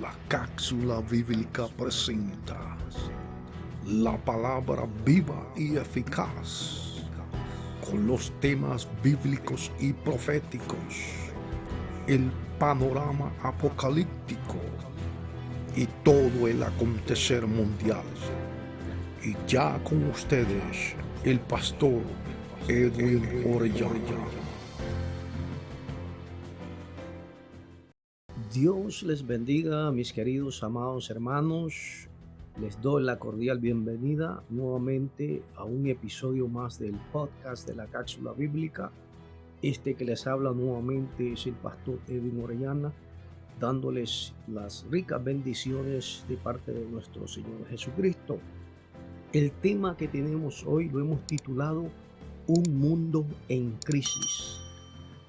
La cápsula bíblica presenta la palabra viva y eficaz con los temas bíblicos y proféticos, el panorama apocalíptico y todo el acontecer mundial. Y ya con ustedes, el pastor Edwin Orellana. Dios les bendiga, mis queridos amados hermanos. Les doy la cordial bienvenida nuevamente a un episodio más del podcast de la cápsula bíblica. Este que les habla nuevamente es el pastor Edwin Orellana, dándoles las ricas bendiciones de parte de nuestro Señor Jesucristo. El tema que tenemos hoy lo hemos titulado Un mundo en crisis.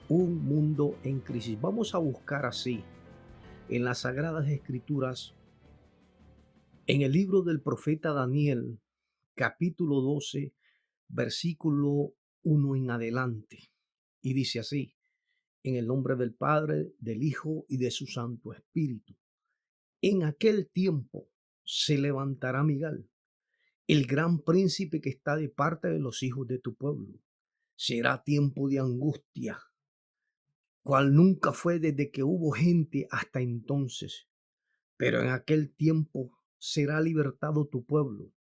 Un mundo en crisis. Vamos a buscar así en las Sagradas Escrituras, en el libro del profeta Daniel, capítulo 12, versículo 1 en adelante. Y dice así: en el nombre del Padre, del Hijo y de su Santo Espíritu. En aquel tiempo se levantará Miguel, el gran príncipe que está de parte de los hijos de tu pueblo. Será tiempo de angustia, cual nunca fue desde que hubo gente hasta entonces. Pero en aquel tiempo será libertado tu pueblo,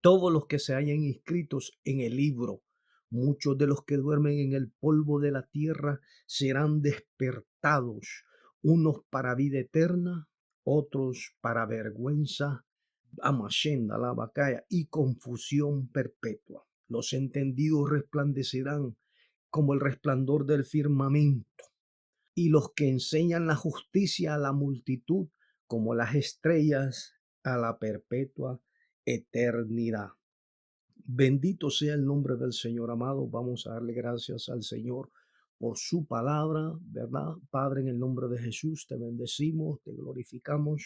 todos los que se hayan inscritos en el libro. Muchos de los que duermen en el polvo de la tierra serán despertados, unos para vida eterna, otros para vergüenza, amashenda, la bacaya y confusión perpetua. Los entendidos resplandecerán como el resplandor del firmamento, y los que enseñan la justicia a la multitud como las estrellas a la perpetua eternidad. Bendito sea el nombre del Señor, amado. Vamos a darle gracias al Señor por su palabra, ¿verdad? Padre, en el nombre de Jesús te bendecimos, te glorificamos.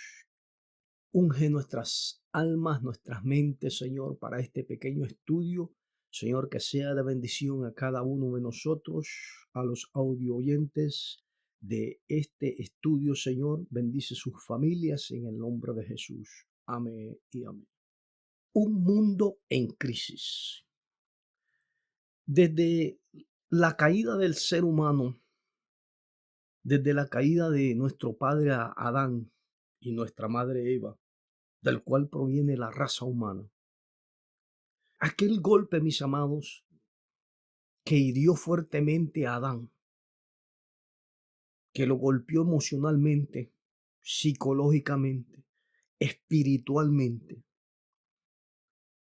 Unge nuestras almas, nuestras mentes, Señor, para este pequeño estudio. Señor, que sea de bendición a cada uno de nosotros, a los audio oyentes de este estudio, Señor. Bendice sus familias en el nombre de Jesús. Amén y amén. Un mundo en crisis. Desde la caída del ser humano, desde la caída de nuestro padre Adán y nuestra madre Eva, del cual proviene la raza humana, aquel golpe, mis amados, que hirió fuertemente a Adán, que lo golpeó emocionalmente, psicológicamente, espiritualmente.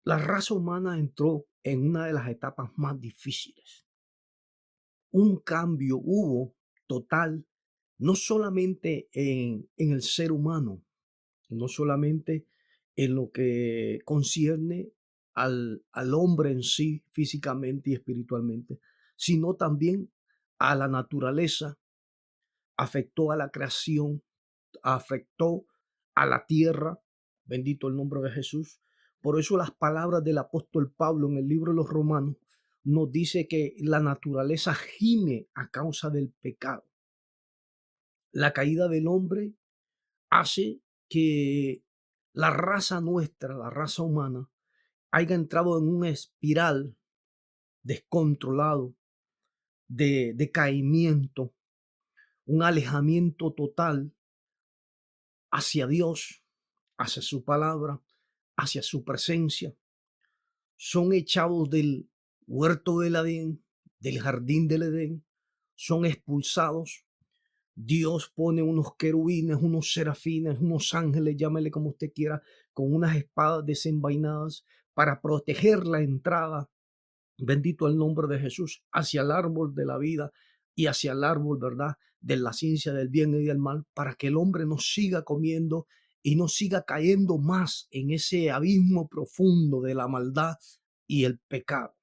La raza humana entró en una de las etapas más difíciles. Un cambio hubo total, no solamente en el ser humano, no solamente en lo que concierne al hombre en sí, físicamente y espiritualmente, sino también a la naturaleza, afectó a la creación, afectó a la tierra. Bendito el nombre de Jesús. Por eso las palabras del apóstol Pablo en el libro de los Romanos nos dice que la naturaleza gime a causa del pecado. La caída del hombre hace que la raza nuestra, la raza humana, haya entrado en una espiral descontrolado de decaimiento, un alejamiento total hacia Dios, hacia su palabra, hacia su presencia. Son echados del huerto del Edén, del jardín del Edén, son expulsados. Dios pone unos querubines, unos serafines, unos ángeles, llámele como usted quiera, con unas espadas desenvainadas para proteger la entrada, bendito el nombre de Jesús, hacia el árbol de la vida y hacia el árbol, ¿verdad?, de la ciencia del bien y del mal, para que el hombre no siga comiendo y no siga cayendo más en ese abismo profundo de la maldad y el pecado.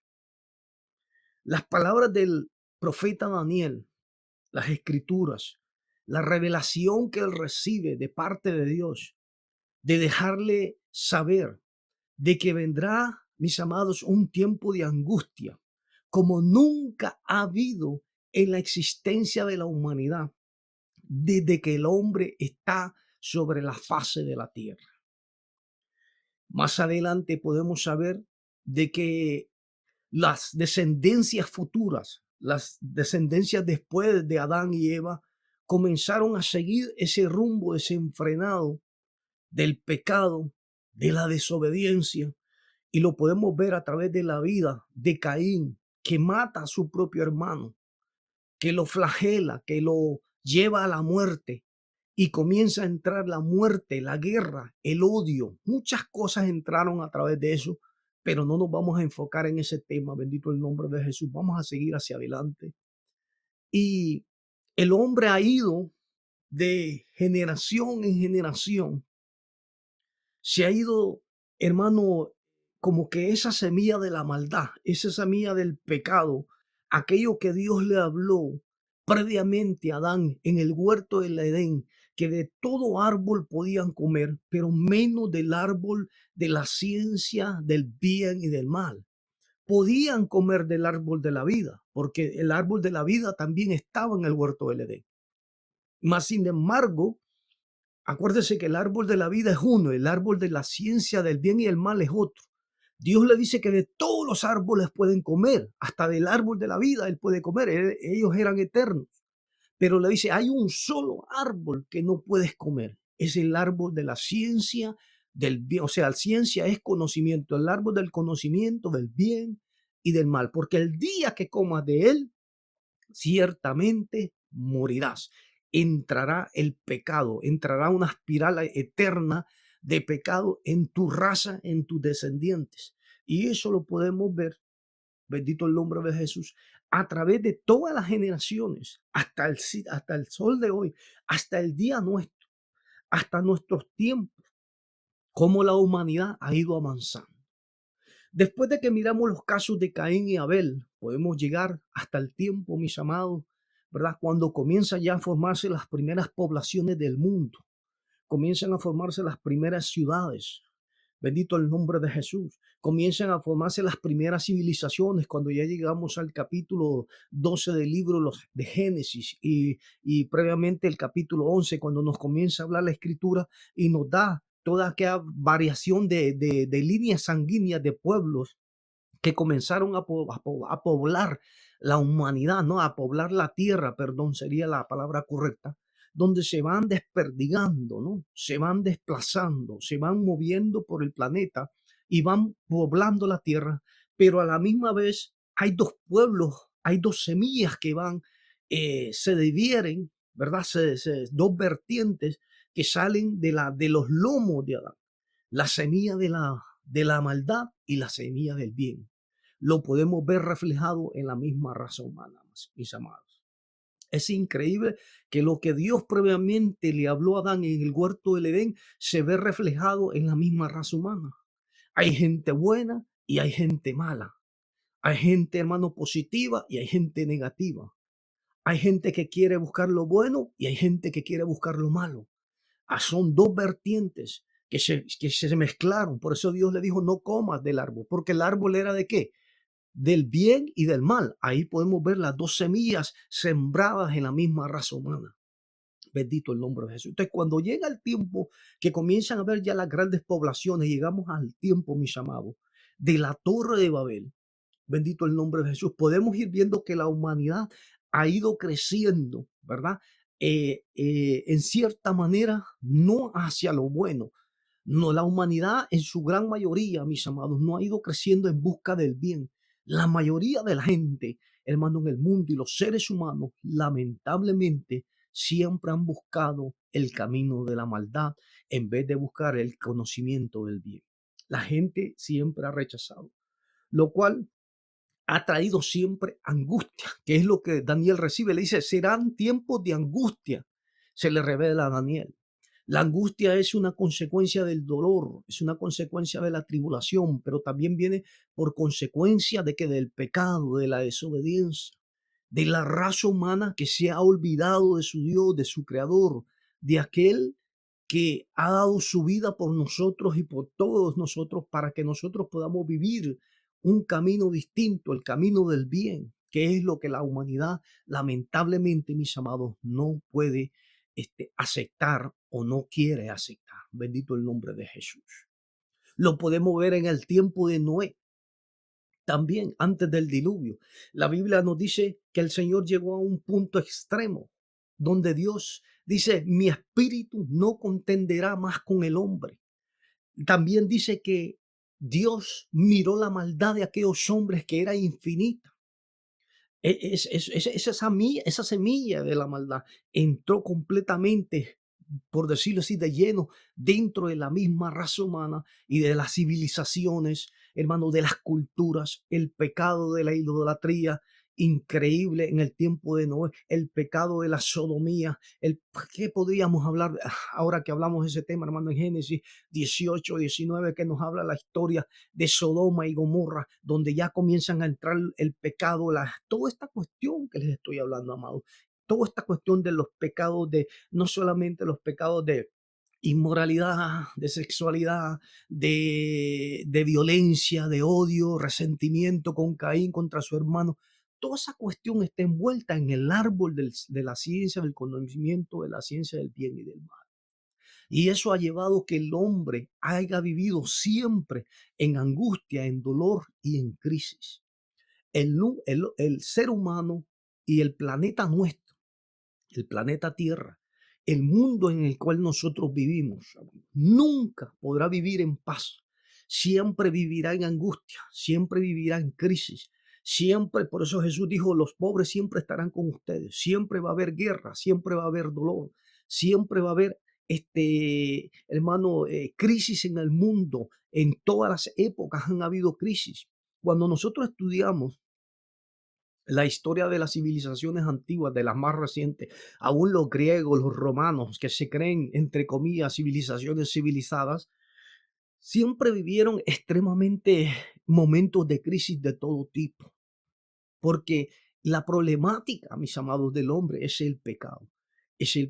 Las palabras del profeta Daniel, las escrituras, la revelación que él recibe de parte de Dios, de dejarle saber de que vendrá, mis amados, un tiempo de angustia, como nunca ha habido en la existencia de la humanidad, desde que el hombre está sobre la fase de la tierra. Más adelante podemos saber de que las descendencias futuras, las descendencias después de Adán y Eva, comenzaron a seguir ese rumbo desenfrenado del pecado, de la desobediencia, y lo podemos ver a través de la vida de Caín, que mata a su propio hermano, que lo flagela, que lo lleva a la muerte, y comienza a entrar la muerte, la guerra, el odio. Muchas cosas entraron a través de eso, pero no nos vamos a enfocar en ese tema. Bendito el nombre de Jesús. Vamos a seguir hacia adelante. Y el hombre ha ido de generación en generación, se ha ido, hermano, como que esa semilla de la maldad, esa semilla del pecado, aquello que Dios le habló previamente a Adán en el huerto del Edén, que de todo árbol podían comer, pero menos del árbol de la ciencia del bien y del mal. Podían comer del árbol de la vida, porque el árbol de la vida también estaba en el huerto del Edén. Mas, sin embargo, acuérdese que el árbol de la vida es uno, el árbol de la ciencia del bien y el mal es otro. Dios le dice que de todos los árboles pueden comer, hasta del árbol de la vida él puede comer, ellos eran eternos. Pero le dice, hay un solo árbol que no puedes comer, es el árbol de la ciencia del bien, o sea, la ciencia es conocimiento, el árbol del conocimiento del bien y del mal, porque el día que comas de él, ciertamente morirás. Entrará el pecado, entrará una espiral eterna de pecado en tu raza, en tus descendientes. Y eso lo podemos ver, bendito el nombre de Jesús, a través de todas las generaciones, hasta el sol de hoy, hasta el día nuestro, hasta nuestros tiempos, cómo la humanidad ha ido avanzando. Después de que miramos los casos de Caín y Abel, podemos llegar hasta el tiempo, mis amados, ¿verdad? Cuando comienzan ya a formarse las primeras poblaciones del mundo, comienzan a formarse las primeras ciudades. Bendito el nombre de Jesús. Comienzan a formarse las primeras civilizaciones cuando ya llegamos al capítulo 12 del libro de Génesis y previamente el capítulo 11 cuando nos comienza a hablar la escritura y nos da toda aquella variación de líneas sanguíneas de pueblos que comenzaron a poblar la humanidad, ¿no? A poblar la tierra, perdón, sería la palabra correcta, donde se van desperdigando, ¿no? Se van desplazando, se van moviendo por el planeta y van poblando la tierra, pero a la misma vez hay dos pueblos, hay dos semillas que van, se divieren, ¿verdad? Dos vertientes que salen de los lomos de Adán, la semilla de la maldad y la semilla del bien. Lo podemos ver reflejado en la misma raza humana, mis amados. Es increíble que lo que Dios previamente le habló a Adán en el huerto del Edén se ve reflejado en la misma raza humana. Hay gente buena y hay gente mala. Hay gente, hermano, positiva y hay gente negativa. Hay gente que quiere buscar lo bueno y hay gente que quiere buscar lo malo. Son dos vertientes que se mezclaron. Por eso Dios le dijo, no comas del árbol, porque el árbol era de qué? Del bien y del mal. Ahí podemos ver las dos semillas sembradas en la misma raza humana. Bendito el nombre de Jesús. Entonces, cuando llega el tiempo que comienzan a ver ya las grandes poblaciones, llegamos al tiempo, mis amados, de la Torre de Babel. Bendito el nombre de Jesús. Podemos ir viendo que la humanidad ha ido creciendo, ¿verdad? En cierta manera, no hacia lo bueno. No, la humanidad en su gran mayoría, mis amados, no ha ido creciendo en busca del bien. La mayoría de la gente, hermano, en el mundo y los seres humanos, lamentablemente, siempre han buscado el camino de la maldad en vez de buscar el conocimiento del bien. La gente siempre ha rechazado, lo cual ha traído siempre angustia, que es lo que Daniel recibe. Le dice, serán tiempos de angustia, se le revela a Daniel. La angustia es una consecuencia del dolor, es una consecuencia de la tribulación, pero también viene por consecuencia de que del pecado, de la desobediencia, de la raza humana que se ha olvidado de su Dios, de su Creador, de aquel que ha dado su vida por nosotros y por todos nosotros para que nosotros podamos vivir un camino distinto, el camino del bien, que es lo que la humanidad lamentablemente, mis amados, no puede aceptar o no quiere aceptar. Bendito el nombre de Jesús. Lo podemos ver en el tiempo de Noé, también antes del diluvio. La Biblia nos dice que el Señor llegó a un punto extremo donde Dios dice, mi espíritu no contenderá más con el hombre. También dice que Dios miró la maldad de aquellos hombres que era infinita. Esa semilla de la maldad entró completamente, por decirlo así, de lleno dentro de la misma raza humana y de las civilizaciones, hermano, de las culturas, el pecado de la idolatría, increíble en el tiempo de Noé, el pecado de la sodomía, ¿qué podríamos hablar ahora que hablamos de ese tema, hermano, en Génesis 18, 19, que nos habla la historia de Sodoma y Gomorra, donde ya comienzan a entrar el pecado, toda esta cuestión que les estoy hablando, amado, toda esta cuestión de los pecados, de no solamente los pecados de inmoralidad, de sexualidad, de violencia, de odio, resentimiento con Caín contra su hermano. Toda esa cuestión está envuelta en el árbol de la ciencia, del conocimiento, de la ciencia del bien y del mal. Y eso ha llevado que el hombre haya vivido siempre en angustia, en dolor y en crisis. El ser humano y el planeta nuestro, el planeta Tierra, el mundo en el cual nosotros vivimos, nunca podrá vivir en paz. Siempre vivirá en angustia, siempre vivirá en crisis. Siempre, por eso Jesús dijo, los pobres siempre estarán con ustedes. Siempre va a haber guerra, siempre va a haber dolor, siempre va a haber, hermano, crisis en el mundo. En todas las épocas han habido crisis. Cuando nosotros estudiamos la historia de las civilizaciones antiguas, de las más recientes, aún los griegos, los romanos, que se creen, entre comillas, civilizaciones civilizadas, siempre vivieron extremadamente momentos de crisis de todo tipo, porque la problemática, mis amados, del hombre es el pecado.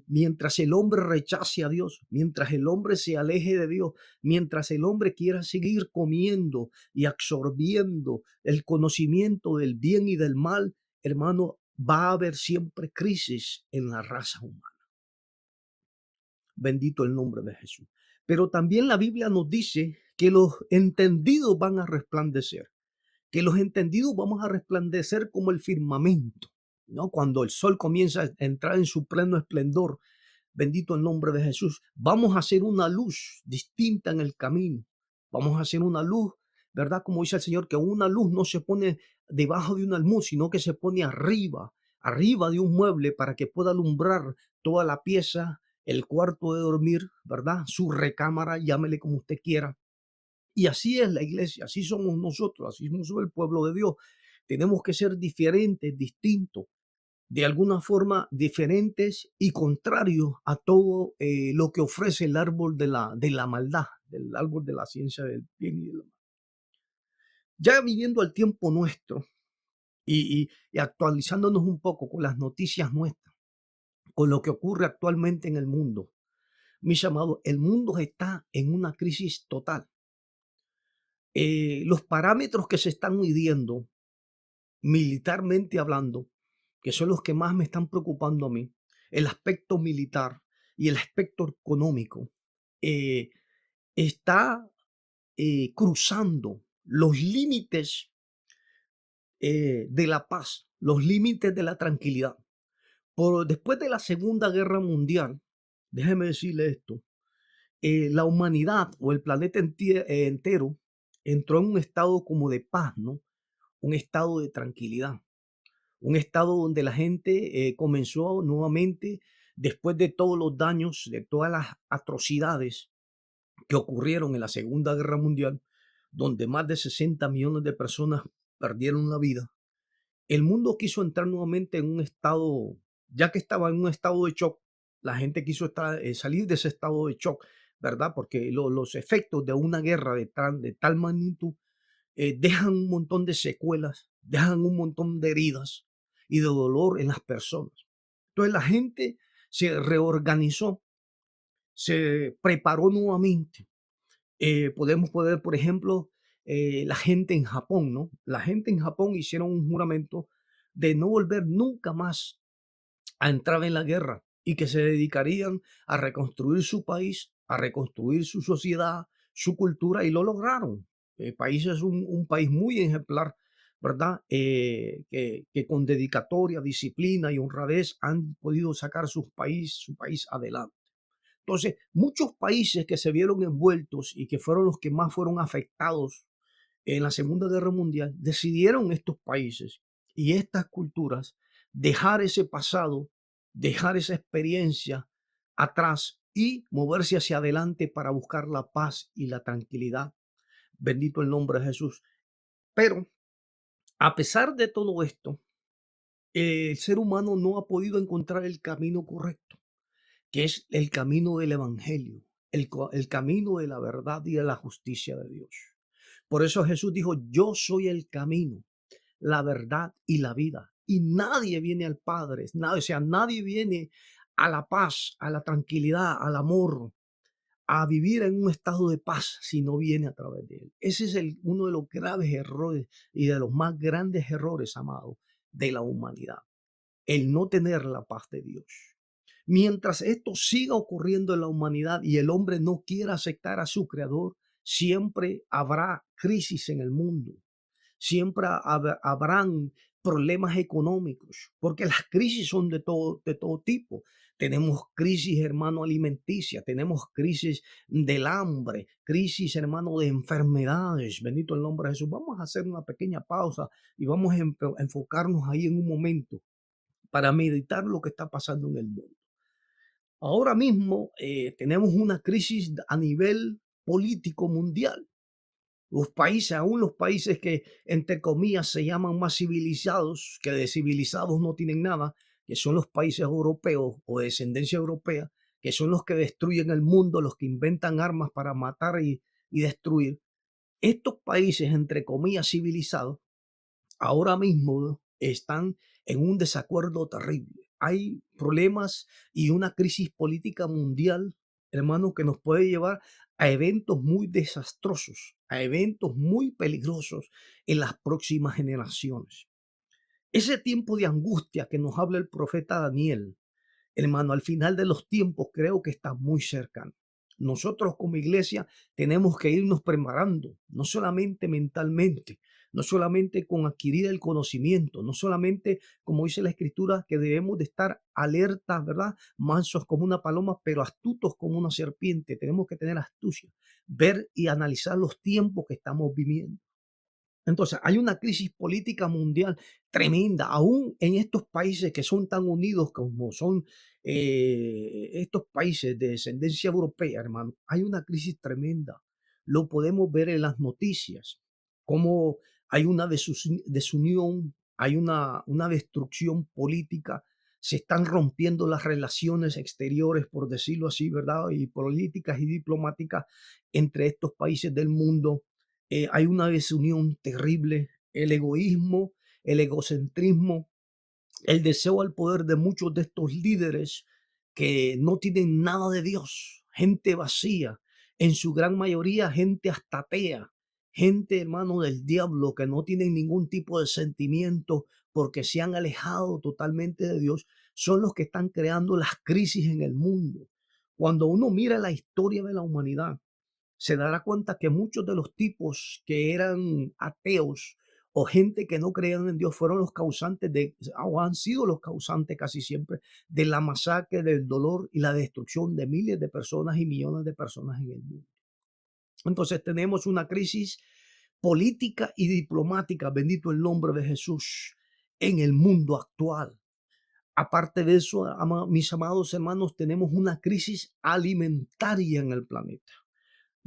Mientras el hombre rechace a Dios, mientras el hombre se aleje de Dios, mientras el hombre quiera seguir comiendo y absorbiendo el conocimiento del bien y del mal, hermano, va a haber siempre crisis en la raza humana. Bendito el nombre de Jesús. Pero también la Biblia nos dice que los entendidos van a resplandecer, que los entendidos vamos a resplandecer como el firmamento, ¿no? Cuando el sol comienza a entrar en su pleno esplendor, bendito el nombre de Jesús, vamos a hacer una luz distinta en el camino. Vamos a hacer una luz, ¿verdad? Como dice el Señor, que una luz no se pone debajo de un almud, sino que se pone arriba de un mueble para que pueda alumbrar toda la pieza, el cuarto de dormir, ¿verdad? Su recámara, llámele como usted quiera. Y así es la iglesia, así somos nosotros, así somos el pueblo de Dios. Tenemos que ser diferentes, distintos, de alguna forma diferentes y contrarios a todo lo que ofrece el árbol de la maldad, del árbol de la ciencia del bien y del mal. Ya viviendo al tiempo nuestro y actualizándonos un poco con las noticias nuestras, con lo que ocurre actualmente en el mundo, mis amados, el mundo está en una crisis total. Los parámetros que se están midiendo militarmente hablando, que son los que más me están preocupando a mí, el aspecto militar y el aspecto económico, eh, está cruzando los límites de la paz, los límites de la tranquilidad. Después de la Segunda Guerra Mundial, déjeme decirle esto, la humanidad o el planeta entero entró en un estado como de paz, ¿no? Un estado de tranquilidad. Un estado donde la gente comenzó nuevamente, después de todos los daños, de todas las atrocidades que ocurrieron en la Segunda Guerra Mundial, donde más de 60 millones de personas perdieron la vida. El mundo quiso entrar nuevamente en un estado, ya que estaba en un estado de shock, la gente quiso salir de ese estado de shock, ¿verdad? Porque los efectos de una guerra de tal magnitud dejan un montón de secuelas, dejan un montón de heridas y de dolor en las personas. Entonces la gente se reorganizó, se preparó nuevamente. Podemos poner, por ejemplo, la gente en Japón, ¿no? La gente en Japón hicieron un juramento de no volver nunca más a entrar en la guerra, y que se dedicarían a reconstruir su país, a reconstruir su sociedad, su cultura, y lo lograron. El país es un país muy ejemplar, ¿verdad? Que con dedicatoria, disciplina y honradez han podido sacar su país adelante. Entonces, muchos países que se vieron envueltos y que fueron los que más fueron afectados en la Segunda Guerra Mundial, decidieron estos países y estas culturas dejar ese pasado, dejar esa experiencia atrás y moverse hacia adelante para buscar la paz y la tranquilidad. Bendito el nombre de Jesús. Pero a pesar de todo esto, el ser humano no ha podido encontrar el camino correcto, que es el camino del Evangelio, el camino de la verdad y de la justicia de Dios. Por eso Jesús dijo, yo soy el camino, la verdad y la vida. Y nadie viene al Padre, nadie, o sea, nadie viene a la paz, a la tranquilidad, al amor, a vivir en un estado de paz si no viene a través de Él. Ese es uno de los graves errores y de los más grandes errores, amado, de la humanidad, el no tener la paz de Dios. Mientras esto siga ocurriendo en la humanidad y el hombre no quiera aceptar a su creador, siempre habrá crisis en el mundo, siempre habrán problemas económicos, porque las crisis son de todo tipo. Tenemos crisis, hermano, alimenticia, tenemos crisis del hambre, crisis, hermano, de enfermedades. Bendito el nombre de Jesús. Vamos a hacer una pequeña pausa y vamos a enfocarnos ahí en un momento para meditar lo que está pasando en el mundo. Ahora mismo tenemos una crisis a nivel político mundial. Los países, aún los países que entre comillas se llaman más civilizados, que de civilizados no tienen nada, que son los países europeos o de descendencia europea, que son los que destruyen el mundo, los que inventan armas para matar y destruir. Estos países entre comillas civilizados ahora mismo están en un desacuerdo terrible. Hay problemas y una crisis política mundial, hermano, que nos puede llevar a eventos muy desastrosos, a eventos muy peligrosos en las próximas generaciones. Ese tiempo de angustia que nos habla el profeta Daniel, hermano, al final de los tiempos creo que está muy cercano. Nosotros como iglesia tenemos que irnos preparando, no solamente mentalmente, no solamente con adquirir el conocimiento, no solamente, como dice la escritura, que debemos de estar alertas, ¿verdad? Mansos como una paloma, pero astutos como una serpiente. Tenemos que tener astucia, ver y analizar los tiempos que estamos viviendo. Entonces, hay una crisis política mundial tremenda, aún en estos países que son tan unidos como son estos países de descendencia europea, hermano. Hay una crisis tremenda. Lo podemos ver en las noticias, cómo hay una desunión, hay una destrucción política, se están rompiendo las relaciones exteriores, por decirlo así, ¿verdad? Y políticas y diplomáticas entre estos países del mundo. Hay una desunión terrible, el egoísmo, el egocentrismo, el deseo al poder de muchos de estos líderes que no tienen nada de Dios, gente vacía, en su gran mayoría gente hasta atea, gente hermano del diablo que no tienen ningún tipo de sentimiento porque se han alejado totalmente de Dios, son los que están creando las crisis en el mundo. Cuando uno mira la historia de la humanidad, se dará cuenta que muchos de los tipos que eran ateos o gente que no creían en Dios fueron los causantes o han sido los causantes casi siempre de la masacre, del dolor y la destrucción de miles de personas y millones de personas en el mundo. Entonces tenemos una crisis política y diplomática, bendito el nombre de Jesús, en el mundo actual. Aparte de eso, mis amados hermanos, tenemos una crisis alimentaria en el planeta.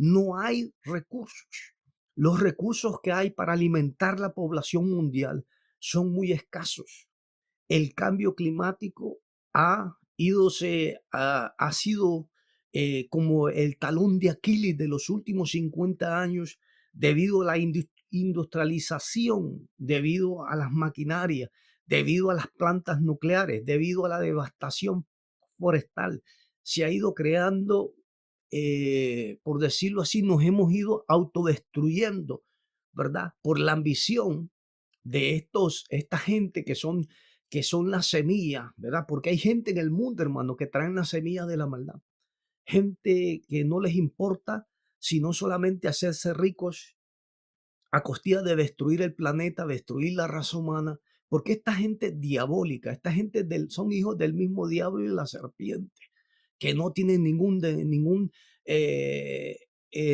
No hay recursos. Los recursos que hay para alimentar la población mundial son muy escasos. El cambio climático ha sido como el talón de Aquiles de los últimos 50 años debido a la industrialización, debido a las maquinarias, debido a las plantas nucleares, debido a la devastación forestal. Se ha ido creando, por decirlo así, nos hemos ido autodestruyendo, ¿verdad? Por la ambición de esta gente que son que son la semilla, ¿verdad? Porque hay gente en el mundo, hermano, que traen la semilla de la maldad. Gente que no les importa sino solamente hacerse ricos a costilla de destruir el planeta, destruir la raza humana, porque esta gente diabólica, esta gente son hijos del mismo diablo y la serpiente, que no tienen eh,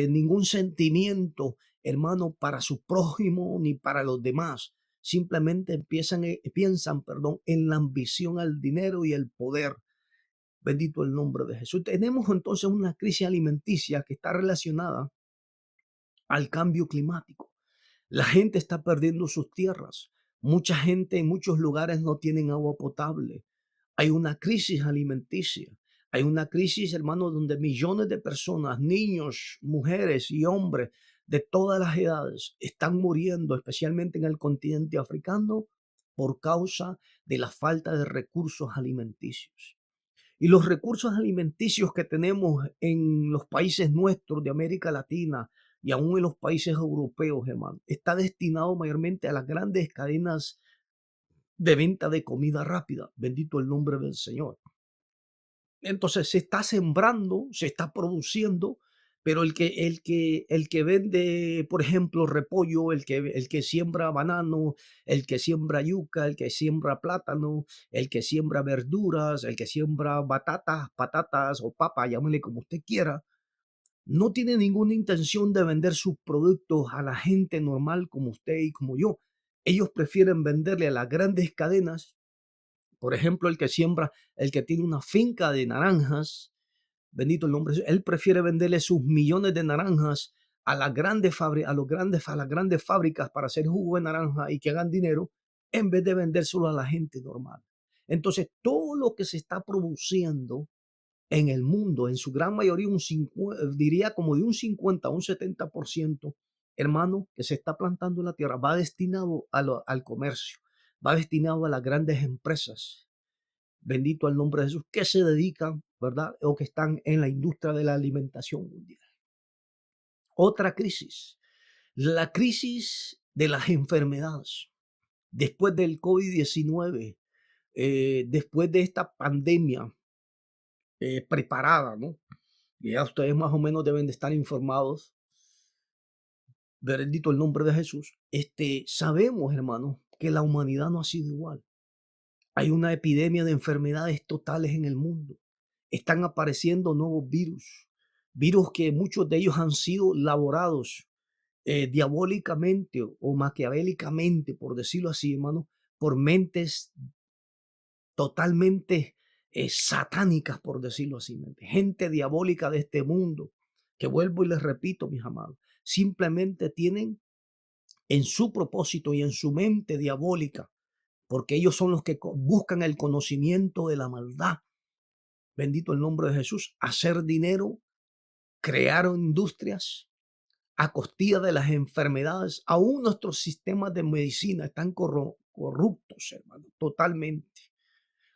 ningún sentimiento, hermano, para su prójimo ni para los demás. Simplemente piensan, perdón, en la ambición al dinero y el poder. Bendito el nombre de Jesús. Tenemos entonces una crisis alimenticia que está relacionada al cambio climático. La gente está perdiendo sus tierras. Mucha gente en muchos lugares no tienen agua potable. Hay una crisis alimenticia. Hay una crisis, hermano, donde millones de personas, niños, mujeres y hombres de todas las edades están muriendo, especialmente en el continente africano, por causa de la falta de recursos alimenticios. Y los recursos alimenticios que tenemos en los países nuestros de América Latina y aún en los países europeos, hermano, está destinado mayormente a las grandes cadenas de venta de comida rápida. Bendito el nombre del Señor. Entonces se está sembrando, se está produciendo, pero el que vende, por ejemplo, repollo, el que siembra banano, el que siembra yuca, el que siembra plátano, el que siembra verduras, el que siembra batatas, patatas o papa, llámele como usted quiera, no tiene ninguna intención de vender sus productos a la gente normal como usted y como yo. Ellos prefieren venderle a las grandes cadenas. Por ejemplo, el que siembra, el que tiene una finca de naranjas, bendito el nombre de Jesús, él prefiere venderle sus millones de naranjas a las grandes a las grandes fábricas para hacer jugo de naranja y que hagan dinero, en vez de vendérselo a la gente normal. Entonces, todo lo que se está produciendo en el mundo, en su gran mayoría, diría como de un 50 a un 70%, hermano, que se está plantando en la tierra, va destinado al comercio, va destinado a las grandes empresas. Bendito el nombre de Jesús, que se dedican, ¿verdad? O que están en la industria de la alimentación mundial. Otra crisis, la crisis de las enfermedades. Después del COVID-19, después de esta pandemia preparada, ¿no? Ya ustedes más o menos deben de estar informados. Bendito el nombre de Jesús. Sabemos, hermanos, que la humanidad no ha sido igual. Hay una epidemia de enfermedades totales en el mundo. Están apareciendo nuevos virus que muchos de ellos han sido laborados diabólicamente o maquiavélicamente, por decirlo así, hermano, por mentes totalmente satánicas, por decirlo así, gente diabólica de este mundo, que vuelvo y les repito, mis amados, simplemente tienen en su propósito y en su mente diabólica, porque ellos son los que buscan el conocimiento de la maldad. Bendito el nombre de Jesús, hacer dinero, crear industrias a costilla de las enfermedades. Aún nuestros sistemas de medicina están corruptos, hermano, totalmente.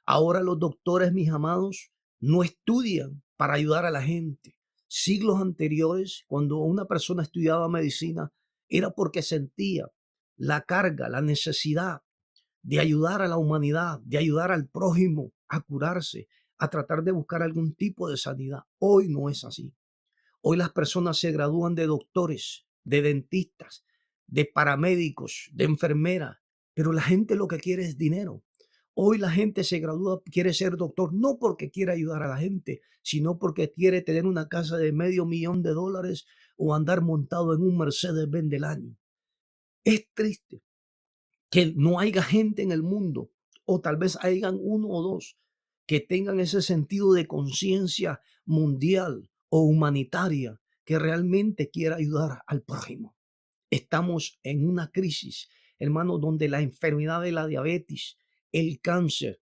Ahora los doctores, mis amados, no estudian para ayudar a la gente. Siglos anteriores, cuando una persona estudiaba medicina, era porque sentía la carga, la necesidad de ayudar a la humanidad, de ayudar al prójimo a curarse, a tratar de buscar algún tipo de sanidad. Hoy no es así. Hoy las personas se gradúan de doctores, de dentistas, de paramédicos, de enfermeras, pero la gente lo que quiere es dinero. Hoy la gente se gradúa, quiere ser doctor, no porque quiere ayudar a la gente, sino porque quiere tener una casa de $500,000 o andar montado en un Mercedes-Benz del año. Es triste que no haya gente en el mundo, o tal vez hayan uno o dos, que tengan ese sentido de conciencia mundial o humanitaria, que realmente quiera ayudar al prójimo. Estamos en una crisis, hermano, donde la enfermedad de la diabetes, el cáncer,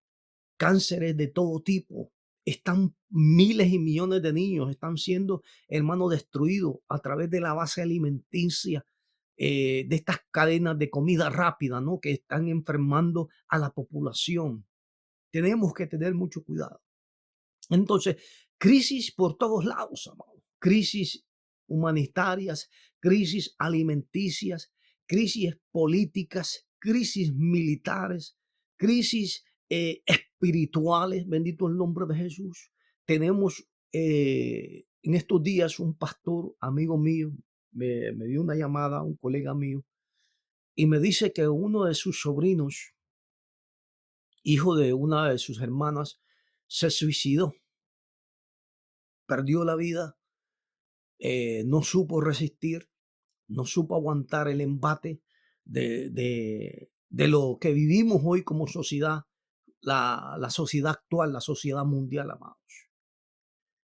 cánceres de todo tipo, están miles y millones de niños, están siendo, hermano, destruidos a través de la base alimenticia, de estas cadenas de comida rápida, ¿no? Que están enfermando a la población. Tenemos que tener mucho cuidado. Entonces, crisis por todos lados, amado. Crisis humanitarias, crisis alimenticias, crisis políticas, crisis militares, crisis espirituales, bendito el nombre de Jesús. Tenemos en estos días un pastor, amigo mío, me dio una llamada, un colega mío, y me dice que uno de sus sobrinos, hijo de una de sus hermanas, se suicidó, perdió la vida, no supo resistir, no supo aguantar el embate de lo que vivimos hoy como sociedad, la sociedad actual, la sociedad mundial, amados.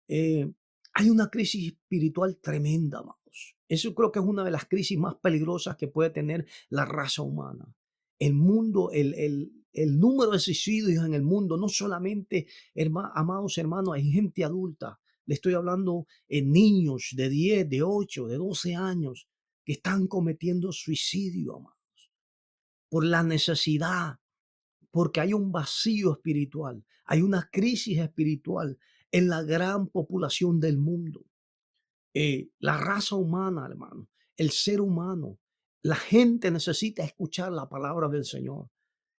Eh, Hay una crisis espiritual tremenda, amados. Eso creo que es una de las crisis más peligrosas que puede tener la raza humana. El mundo, el número de suicidios en el mundo, no solamente, amados hermanos, hay gente adulta. Le estoy hablando en niños de 10, de 8, de 12 años que están cometiendo suicidio, amados, por la necesidad, porque hay un vacío espiritual, hay una crisis espiritual en la gran población del mundo. La raza humana, hermano, el ser humano, la gente necesita escuchar la palabra del Señor.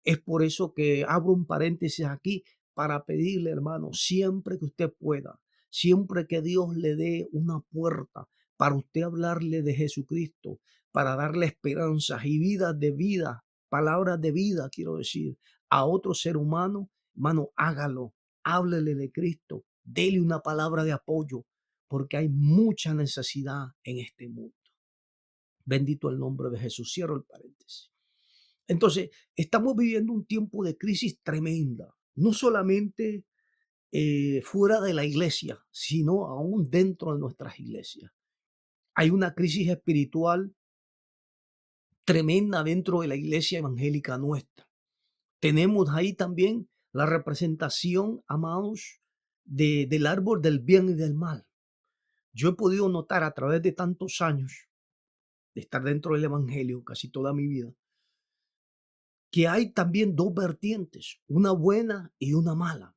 Es por eso que abro un paréntesis aquí para pedirle, hermano, siempre que usted pueda, siempre que Dios le dé una puerta para usted hablarle de Jesucristo, para darle esperanzas y vida, palabras de vida, quiero decir, a otro ser humano, hermano, hágalo, háblele de Cristo, dele una palabra de apoyo, porque hay mucha necesidad en este mundo. Bendito el nombre de Jesús. Cierro el paréntesis. Entonces, estamos viviendo un tiempo de crisis tremenda, no solamente fuera de la iglesia, sino aún dentro de nuestras iglesias. Hay una crisis espiritual tremenda dentro de la iglesia evangélica nuestra. Tenemos ahí también la representación, amados, del árbol del bien y del mal. Yo he podido notar a través de tantos años de estar dentro del evangelio, casi toda mi vida, que hay también dos vertientes, una buena y una mala.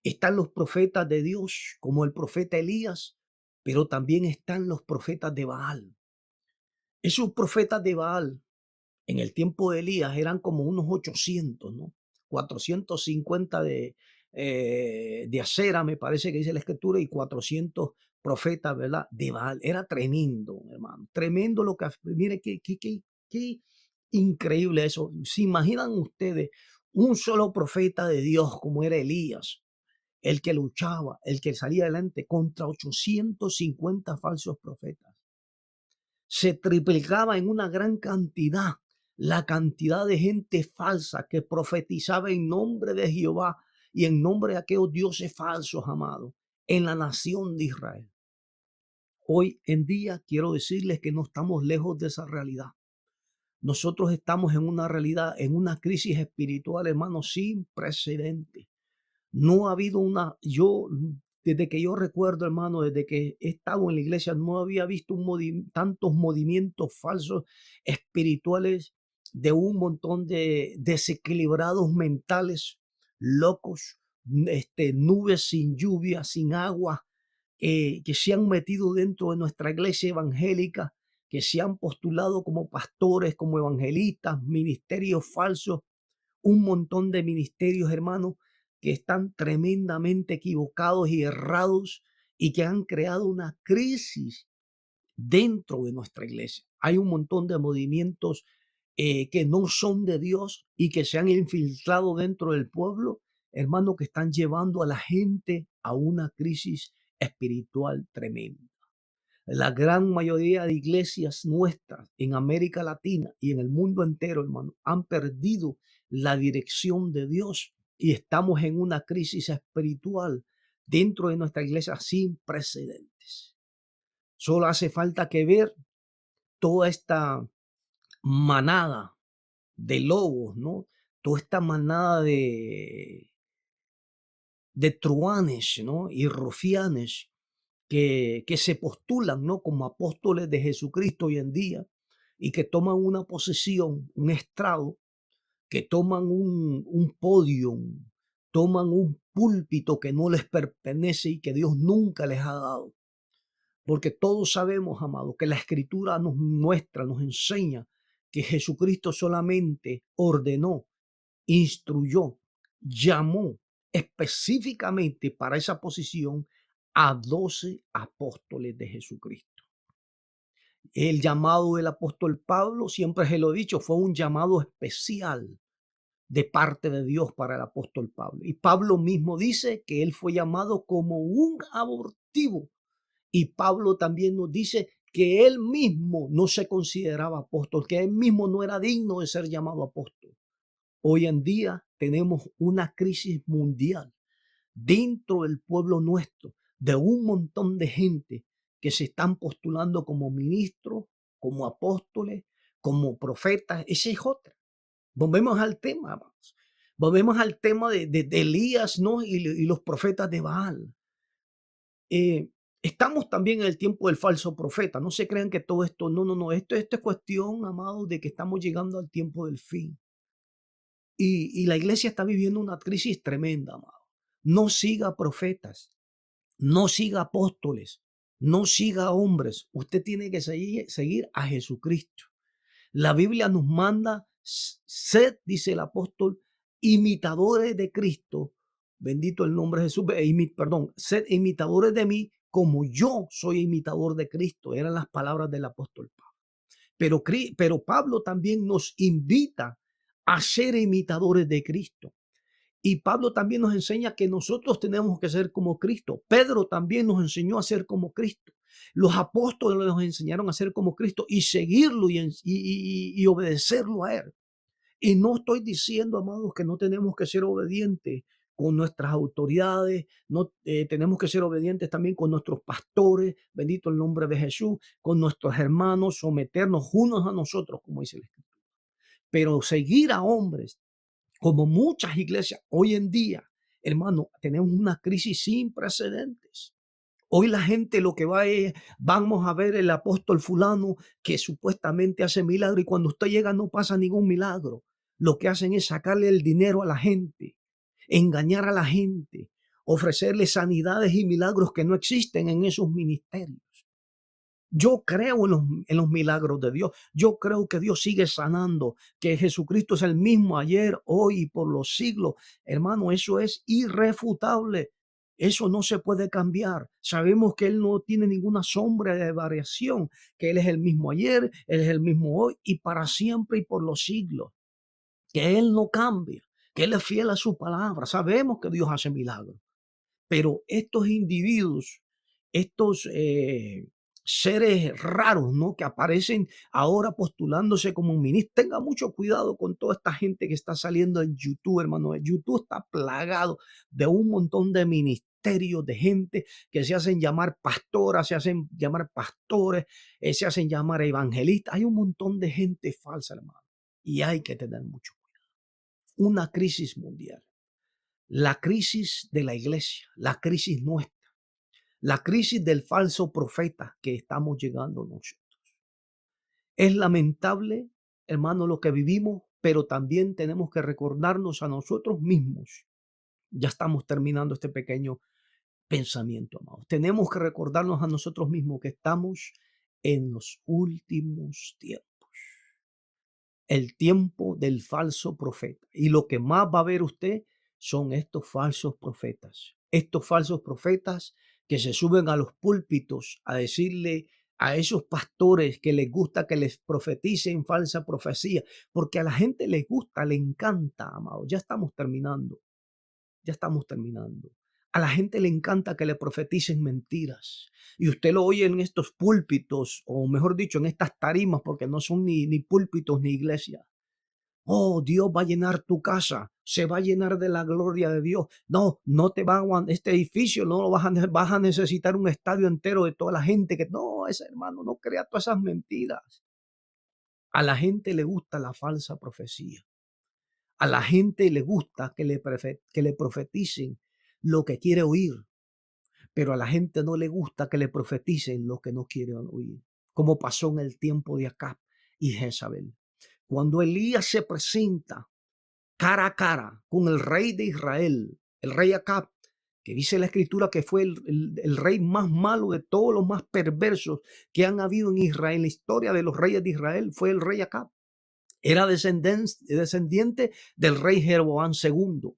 Están los profetas de Dios, como el profeta Elías, pero también están los profetas de Baal. Esos profetas de Baal en el tiempo de Elías eran como unos 800, ¿no? 450 de Acera, me parece que dice la escritura, y 400 profetas, ¿verdad? De Baal. Era tremendo, hermano. Tremendo lo que... Mire, qué increíble eso. ¿Se imaginan ustedes un solo profeta de Dios como era Elías? El que luchaba, el que salía adelante contra 850 falsos profetas. Se triplicaba en una gran cantidad la cantidad de gente falsa que profetizaba en nombre de Jehová y en nombre de aquellos dioses falsos, amados, en la nación de Israel. Hoy en día quiero decirles que no estamos lejos de esa realidad. Nosotros estamos en una realidad, en una crisis espiritual, hermano, sin precedentes. No ha habido desde que yo recuerdo, hermano, desde que he estado en la iglesia, no había visto tantos movimientos falsos espirituales de un montón de desequilibrados mentales, locos, nubes sin lluvia, sin agua, que se han metido dentro de nuestra iglesia evangélica, que se han postulado como pastores, como evangelistas, ministerios falsos, un montón de ministerios, hermanos, que están tremendamente equivocados y errados y que han creado una crisis dentro de nuestra iglesia. Hay un montón de movimientos que no son de Dios y que se han infiltrado dentro del pueblo, hermanos, que están llevando a la gente a una crisis espiritual tremenda. La gran mayoría de iglesias nuestras en América Latina y en el mundo entero, hermano, han perdido la dirección de Dios y estamos en una crisis espiritual dentro de nuestra iglesia sin precedentes. Solo hace falta que ver toda esta manada de lobos, ¿no? Toda esta manada de truanes, ¿no? Y rufianes que se postulan, ¿no? Como apóstoles de Jesucristo hoy en día y que toman una posición, un estrado, que toman un podio, toman un púlpito que no les pertenece y que Dios nunca les ha dado. Porque todos sabemos, amados, que la Escritura nos muestra, nos enseña que Jesucristo solamente ordenó, instruyó llamó específicamente para esa posición a 12 apóstoles de Jesucristo. El llamado del apóstol Pablo, siempre se lo he dicho, fue un llamado especial de parte de Dios para el apóstol Pablo. Y Pablo mismo dice que él fue llamado como un abortivo. Y Pablo también nos dice que él mismo no se consideraba apóstol, que él mismo no era digno de ser llamado apóstol. Hoy en día tenemos una crisis mundial dentro del pueblo nuestro, de un montón de gente que se están postulando como ministros, como apóstoles, como profetas. Ese es otra. Volvemos al tema, amados. Volvemos al tema de Elías, ¿no? Y los profetas de Baal. Estamos también en el tiempo del falso profeta. No se crean que todo esto, no. Esto es cuestión, amados, de que estamos llegando al tiempo del fin. Y la iglesia está viviendo una crisis tremenda, amado. No siga profetas, no siga apóstoles, no siga hombres. Usted tiene que seguir a Jesucristo. La Biblia nos manda, sed, dice el apóstol, imitadores de Cristo. Bendito el nombre de Jesús. Perdón, sed imitadores de mí como yo soy imitador de Cristo. Eran las palabras del apóstol Pablo. Pero Pablo también nos invita a ser imitadores de Cristo. Y Pablo también nos enseña que nosotros tenemos que ser como Cristo. Pedro también nos enseñó a ser como Cristo. Los apóstoles nos enseñaron a ser como Cristo y seguirlo y obedecerlo a Él. Y no estoy diciendo, amados, que no tenemos que ser obedientes con nuestras autoridades, no tenemos que ser obedientes también con nuestros pastores, bendito el nombre de Jesús, con nuestros hermanos, someternos unos a nosotros, como dice la Escritura. Pero seguir a hombres, como muchas iglesias hoy en día, hermano, tenemos una crisis sin precedentes. Hoy la gente lo que va es, vamos a ver el apóstol fulano que supuestamente hace milagro y cuando usted llega no pasa ningún milagro. Lo que hacen es sacarle el dinero a la gente, engañar a la gente, ofrecerle sanidades y milagros que no existen en esos ministerios. Yo creo en los milagros de Dios. Yo creo que Dios sigue sanando, que Jesucristo es el mismo ayer, hoy y por los siglos. Hermano, eso es irrefutable. Eso no se puede cambiar. Sabemos que Él no tiene ninguna sombra de variación, que Él es el mismo ayer, Él es el mismo hoy y para siempre y por los siglos. Que Él no cambia, que Él es fiel a su palabra. Sabemos que Dios hace milagros. Pero estos individuos, estos seres raros, ¿no? Que aparecen ahora postulándose como ministros. Tenga mucho cuidado con toda esta gente que está saliendo en YouTube, hermano. YouTube está plagado de un montón de ministerios, de gente que se hacen llamar pastoras, se hacen llamar pastores, se hacen llamar evangelistas. Hay un montón de gente falsa, hermano. Y hay que tener mucho cuidado. Una crisis mundial. La crisis de la iglesia, la crisis nuestra, la crisis del falso profeta que estamos llegando nosotros. Es lamentable, hermano, lo que vivimos, pero también tenemos que recordarnos a nosotros mismos. Ya estamos terminando este pequeño pensamiento, amados. Tenemos que recordarnos a nosotros mismos que estamos en los últimos tiempos. El tiempo del falso profeta. Y lo que más va a ver usted son estos falsos profetas. Estos falsos profetas que se suben a los púlpitos a decirle a esos pastores que les gusta que les profeticen falsa profecía, porque a la gente les gusta, le encanta, amado. Ya estamos terminando. Ya estamos terminando. A la gente le encanta que le profeticen mentiras. Y usted lo oye en estos púlpitos, o mejor dicho, en estas tarimas, porque no son ni púlpitos ni iglesias. Oh, Dios va a llenar tu casa, se va a llenar de la gloria de Dios. No, no te va a aguantar este edificio, no lo vas a necesitar un estadio entero de toda la gente que no, ese hermano, no crea todas esas mentiras. A la gente le gusta la falsa profecía. A la gente le gusta que le profeticen lo que quiere oír, pero a la gente no le gusta que le profeticen lo que no quiere oír, como pasó en el tiempo de Acab y Jezabel. Cuando Elías se presenta cara a cara con el rey de Israel, el rey Acab, que dice la escritura que fue el rey más malo de todos los más perversos que han habido en Israel. La historia de los reyes de Israel fue el rey Acab. Era descendiente del rey Jeroboam II.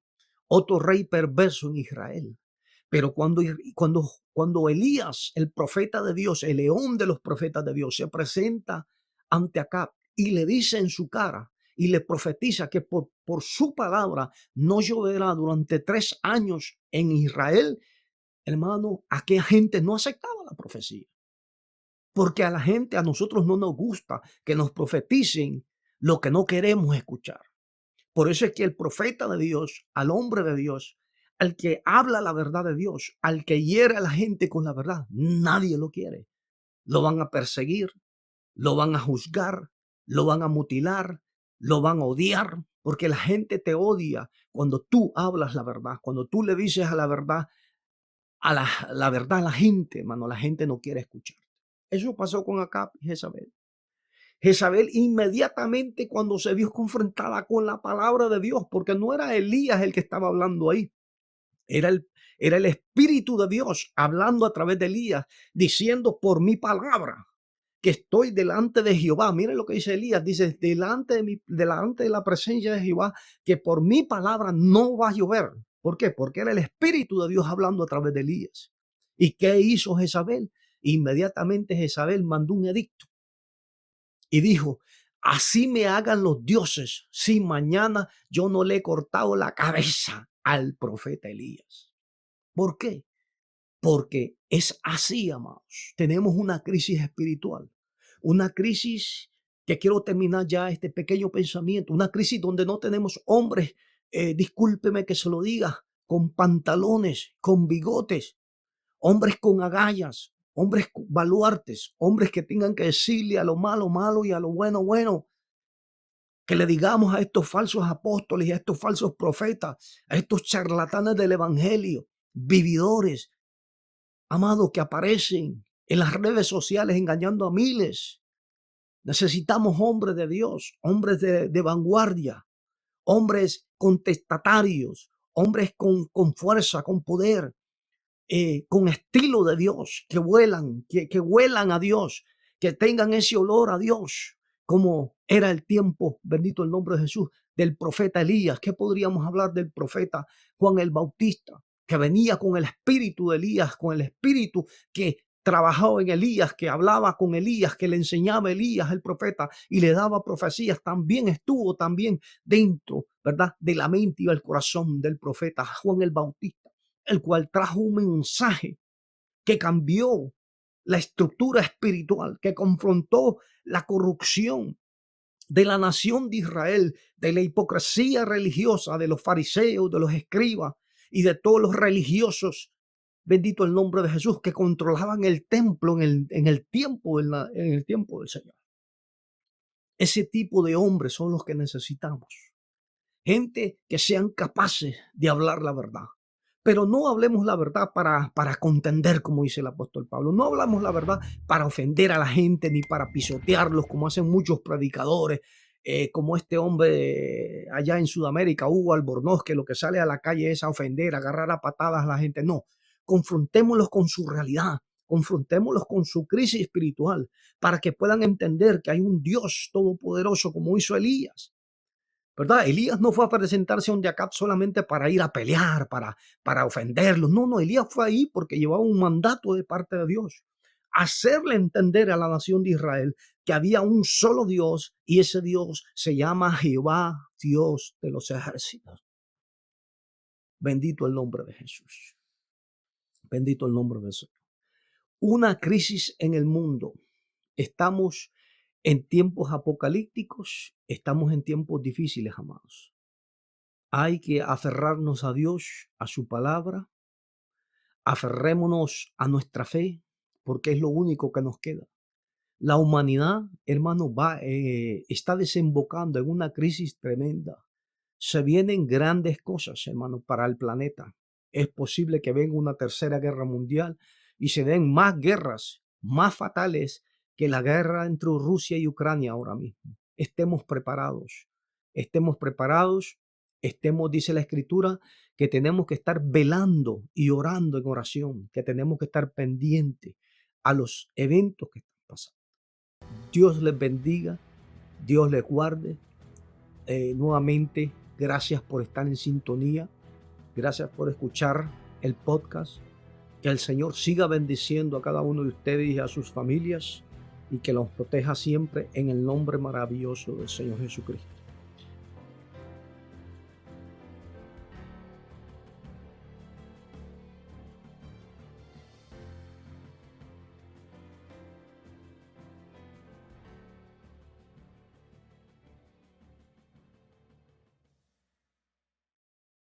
otro rey perverso en Israel. Pero cuando Elías, el profeta de Dios, el león de los profetas de Dios, se presenta ante Acab y le dice en su cara y le profetiza que por su palabra no lloverá durante 3 años en Israel, hermano, aquella gente no aceptaba la profecía. Porque a la gente, a nosotros no nos gusta que nos profeticen lo que no queremos escuchar. Por eso es que el profeta de Dios, al hombre de Dios, al que habla la verdad de Dios, al que hiere a la gente con la verdad, nadie lo quiere. Lo van a perseguir, lo van a juzgar, lo van a mutilar, lo van a odiar, porque la gente te odia cuando tú hablas la verdad, cuando tú le dices a la verdad, la verdad a la gente, hermano, la gente no quiere escuchar. Eso pasó con Acab y Jezabel. Jezabel inmediatamente cuando se vio confrontada con la palabra de Dios, porque no era Elías el que estaba hablando ahí, era el Espíritu de Dios hablando a través de Elías, diciendo por mi palabra que estoy delante de Jehová. Miren lo que dice Elías, dice delante de la presencia de Jehová, que por mi palabra no va a llover. ¿Por qué? Porque era el Espíritu de Dios hablando a través de Elías. ¿Y qué hizo Jezabel? Inmediatamente Jezabel mandó un edicto y dijo: así me hagan los dioses si mañana yo no le he cortado la cabeza al profeta Elías. ¿Por qué? Porque es así, amados. Tenemos una crisis espiritual, una crisis que quiero terminar ya este pequeño pensamiento, una crisis donde no tenemos hombres, discúlpeme que se lo diga, con pantalones, con bigotes, hombres con agallas, hombres baluartes, hombres que tengan que decirle a lo malo, malo y a lo bueno, bueno. Que le digamos a estos falsos apóstoles y a estos falsos profetas, a estos charlatanes del evangelio, vividores, amados, que aparecen en las redes sociales engañando a miles. Necesitamos hombres de Dios, hombres de vanguardia, hombres contestatarios, hombres con fuerza, con poder, con estilo de Dios, que vuelan, que huelan a Dios, que tengan ese olor a Dios, como era el tiempo, bendito el nombre de Jesús, del profeta Elías. ¿Qué podríamos hablar del profeta Juan el Bautista? Que venía con el espíritu de Elías, con el espíritu que trabajaba en Elías, que hablaba con Elías, que le enseñaba a Elías, el profeta, y le daba profecías. También estuvo también dentro, ¿verdad?, de la mente y del corazón del profeta Juan el Bautista, el cual trajo un mensaje que cambió la estructura espiritual, que confrontó la corrupción de la nación de Israel, de la hipocresía religiosa de los fariseos, de los escribas y de todos los religiosos, bendito el nombre de Jesús, que controlaban el templo en el tiempo del Señor. Ese tipo de hombres son los que necesitamos. Gente que sean capaces de hablar la verdad. Pero no hablemos la verdad para contender, como dice el apóstol Pablo. No hablamos la verdad para ofender a la gente ni para pisotearlos, como hacen muchos predicadores, como este hombre allá en Sudamérica, Hugo Albornoz, que lo que sale a la calle es a ofender, a agarrar a patadas a la gente. No, confrontémoslos con su realidad, confrontémoslos con su crisis espiritual, para que puedan entender que hay un Dios todopoderoso, como hizo Elías. ¿Verdad? Elías no fue a presentarse a un Acab solamente para ir a pelear, para ofenderlos. No, no, Elías fue ahí porque llevaba un mandato de parte de Dios. Hacerle entender a la nación de Israel que había un solo Dios y ese Dios se llama Jehová, Dios de los ejércitos. Bendito el nombre de Jesús. Bendito el nombre de Jesús. Una crisis en el mundo. Estamos en tiempos apocalípticos, estamos en tiempos difíciles, amados. Hay que aferrarnos a Dios, a su palabra, aferrémonos a nuestra fe, porque es lo único que nos queda. La humanidad, hermano, está desembocando en una crisis tremenda. Se vienen grandes cosas, hermano, para el planeta. Es posible que venga una tercera guerra mundial y se den más guerras, más fatales que la guerra entre Rusia y Ucrania ahora mismo. Estemos preparados, dice la Escritura, que tenemos que estar velando y orando en oración, que tenemos que estar pendientes a los eventos que están pasando. Dios les bendiga, Dios les guarde. Nuevamente, gracias por estar en sintonía. Gracias por escuchar el podcast. Que el Señor siga bendiciendo a cada uno de ustedes y a sus familias y que los proteja siempre en el nombre maravilloso del Señor Jesucristo.